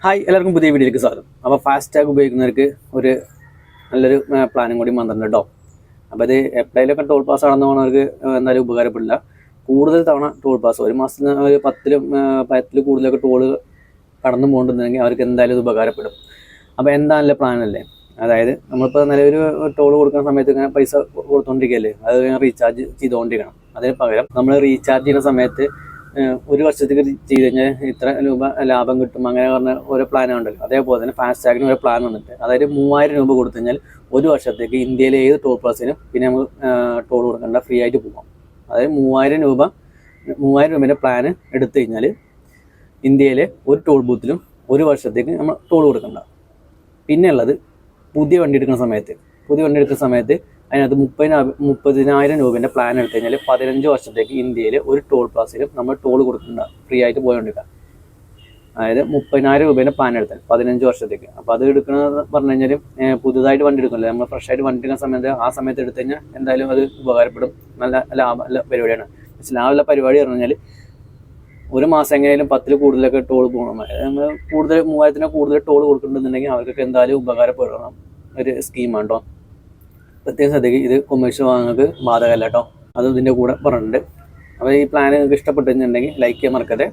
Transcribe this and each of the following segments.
Hi, എല്ലാവർക്കും പുതിയ വീഡിയോയിലേക്ക് സ്വാഗതം. അപ്പോൾ ഫാസ്റ്റാഗ് ഉപയോഗിക്കുന്നവർക്ക് ഒരു നല്ലൊരു പ്ലാനും കൂടി വന്നിട്ടുണ്ട് കേട്ടോ. അപ്പോൾ ഇത് എപ്പോഴേലൊക്കെ ടോൾ പാസ് കടന്നു പോകുന്നവർക്ക് എന്തായാലും ഉപകാരപ്പെടില്ല. കൂടുതൽ തവണ ടോൾ പാസ് ഒരു മാസത്തിന് ഒരു 10 കൂടുതലൊക്കെ ടോള് കടന്നു പോകണമെന്നുണ്ടെങ്കിൽ അവർക്ക് എന്തായാലും ഇത് ഉപകാരപ്പെടും. അപ്പോൾ എന്താണല്ലേ പ്ലാനല്ലേ, അതായത് നമ്മളിപ്പോൾ നിലവിൽ ടോൾ കൊടുക്കുന്ന സമയത്ത് ഇങ്ങനെ പൈസ കൊടുത്തുകൊണ്ടിരിക്കുകയല്ലേ, അത് റീചാർജ് ചെയ്തുകൊണ്ടിരിക്കണം. അതിന് പകരം നമ്മൾ റീചാർജ് ചെയ്യുന്ന സമയത്ത് ഒരു വർഷത്തേക്ക് ചെയ്ത് കഴിഞ്ഞാൽ ഇത്ര രൂപ ലാഭം കിട്ടും, അങ്ങനെ പറഞ്ഞ ഓരോ പ്ലാനുണ്ടല്ലോ. അതേപോലെ തന്നെ ഫാസ്റ്റാഗിന് ഒരു പ്ലാൻ വന്നിട്ട്, അതായത് 3000 രൂപ കൊടുത്തു കഴിഞ്ഞാൽ ഒരു വർഷത്തേക്ക് ഇന്ത്യയിലെ ഏത് ടോൾ പ്ലാസിനും പിന്നെ നമുക്ക് ടോൾ കൊടുക്കേണ്ട, ഫ്രീ ആയിട്ട് പോകാം. അതായത് 3000 രൂപേൻ്റെ പ്ലാന് എടുത്തു കഴിഞ്ഞാൽ ഇന്ത്യയിലെ ഒരു ടോൾ ബൂത്തിലും ഒരു വർഷത്തേക്ക് നമ്മൾ ടോൾ കൊടുക്കണ്ട. പിന്നെ ഉള്ളത് പുതിയ വണ്ടി എടുക്കുന്ന സമയത്ത് അതിനകത്ത് 30,000 രൂപേൻ്റെ പ്ലാൻ എടുത്തു കഴിഞ്ഞാൽ 15 വർഷത്തേക്ക് ഇന്ത്യയിൽ ഒരു ടോൾ പ്ലാസിലും നമ്മൾ ടോൾ കൊടുക്കണ്ട, ഫ്രീ ആയിട്ട് പോയോണ്ടിരിക്കാം. അതായത് 30,000 രൂപേൻ്റെ പ്ലാൻ എടുത്താൽ 15 വർഷത്തേക്ക്. അപ്പോൾ അത് എടുക്കണമെന്ന് പറഞ്ഞു കഴിഞ്ഞാൽ പുതുതായിട്ട് വണ്ടി എടുക്കുമല്ലോ, നമ്മൾ ഫ്രഷ് ആയിട്ട് വണ്ടി എടുക്കുന്ന സമയത്ത് ആ സമയത്ത് എടുത്തു കഴിഞ്ഞാൽ എന്തായാലും അത് ഉപകാരപ്പെടും. നല്ല ലാഭമുള്ള പരിപാടിയാണ്. പക്ഷേ ലാഭമുള്ള പരിപാടി പറഞ്ഞു കഴിഞ്ഞാൽ ഒരു മാസം എങ്ങനെയാലും 10 കൂടുതലൊക്കെ ടോൾ പോകണം. കൂടുതൽ 3000 കൂടുതൽ ടോൾ കൊടുക്കുന്നുണ്ടെന്നുണ്ടെങ്കിൽ അവർക്കൊക്കെ എന്തായാലും ഉപകാരപ്പെടണം ഒരു സ്കീമാണ് കേട്ടോ. പ്രത്യേകം ശ്രദ്ധിക്കുക, ഇത് കൊമേഴ്ഷ്യൽ വാങ്ങുന്നത് ബാധകമല്ല കേട്ടോ. അത് ഇതിൻ്റെ കൂടെ പറഞ്ഞിട്ടുണ്ട്. അപ്പോൾ ഈ പ്ലാൻ നിങ്ങൾക്ക് ഇഷ്ടപ്പെട്ടിട്ടുണ്ടെങ്കിൽ ലൈക്ക് ചെയ്യാൻ മറക്കരുത്.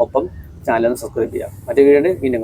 ഒപ്പം ചാനൽ ഒന്ന് സബ്സ്ക്രൈബ് ചെയ്യാം. മറ്റേ വീഡിയോ വീണ്ടും കാണാം.